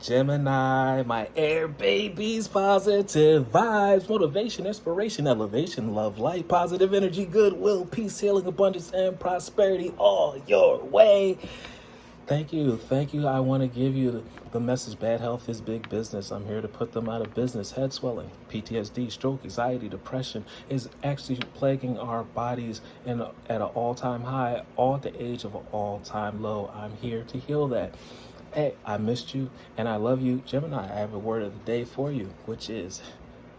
Gemini, my air babies, positive vibes, motivation, inspiration, elevation, love, light, positive energy, goodwill, peace, healing, abundance, and prosperity all your way. Thank you. Thank you. I want to give you the message: bad health is big business. I'm here to put them out of business. Head swelling, PTSD, stroke, anxiety, depression is actually plaguing our bodies at an all-time high, all at the age of an all-time low. I'm here to heal that. Hey, I missed you and I love you. Gemini, I have a word of the day for you, which is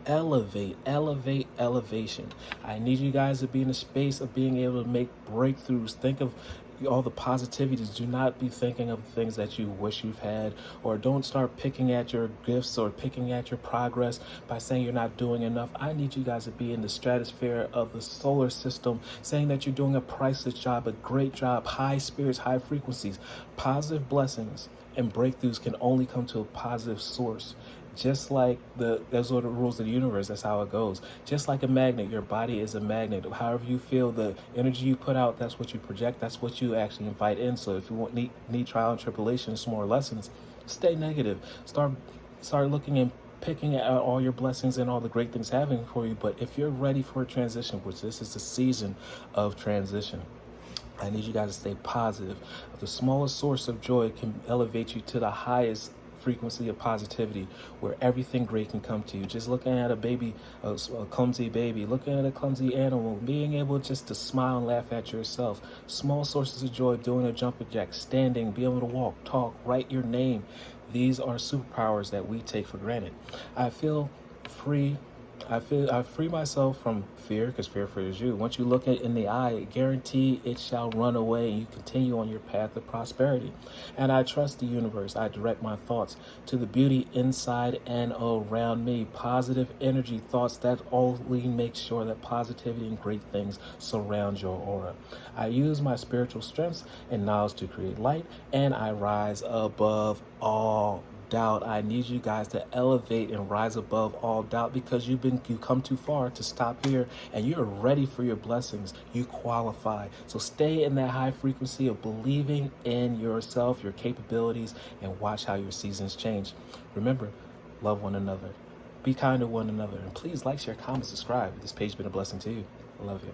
elevate, elevate, elevation. I need you guys to be in a space of being able to make breakthroughs. Think of all the positivities. Do not be thinking of things that you wish you've had, or don't start picking at your gifts or picking at your progress by saying you're not doing enough. I need you guys to be in the stratosphere of the solar system, saying that you're doing a priceless job, a great job, high spirits, high frequencies. Positive blessings and breakthroughs can only come to a positive source. Just like those are the rules of the universe. That's how it goes. Just like a magnet, your body is a magnet. However you feel, the energy you put out, that's what you project. That's what you actually invite in. So if you need trial and tribulations, some more lessons, stay negative. Start looking and picking at all your blessings and all the great things happening for you. But if you're ready for a transition, which this is the season of transition, I need you guys to stay positive. The smallest source of joy can elevate you to the highest frequency of positivity, where everything great can come to you. Just looking at a baby, a clumsy baby, looking at a clumsy animal, being able just to smile and laugh at yourself. Small sources of joy: doing a jumping jack, standing, being able to walk, talk, write your name. These are superpowers that we take for granted. I feel free. I free myself from fear, because fear fears you. Once you look it in the eye, guarantee it shall run away, and you continue on your path of prosperity. And I trust the universe. I direct my thoughts to the beauty inside and around me. Positive energy thoughts that only make sure that positivity and great things surround your aura. I use my spiritual strengths and knowledge to create light, and I rise above all doubt. I need you guys to elevate and rise above all doubt, because you come too far to stop here, and you're ready for your blessings. You qualify. So stay in that high frequency of believing in yourself, your capabilities, and watch how your seasons change. Remember, love one another. Be kind to one another. And please like, share, comment, subscribe. This page has been a blessing to you. I love you.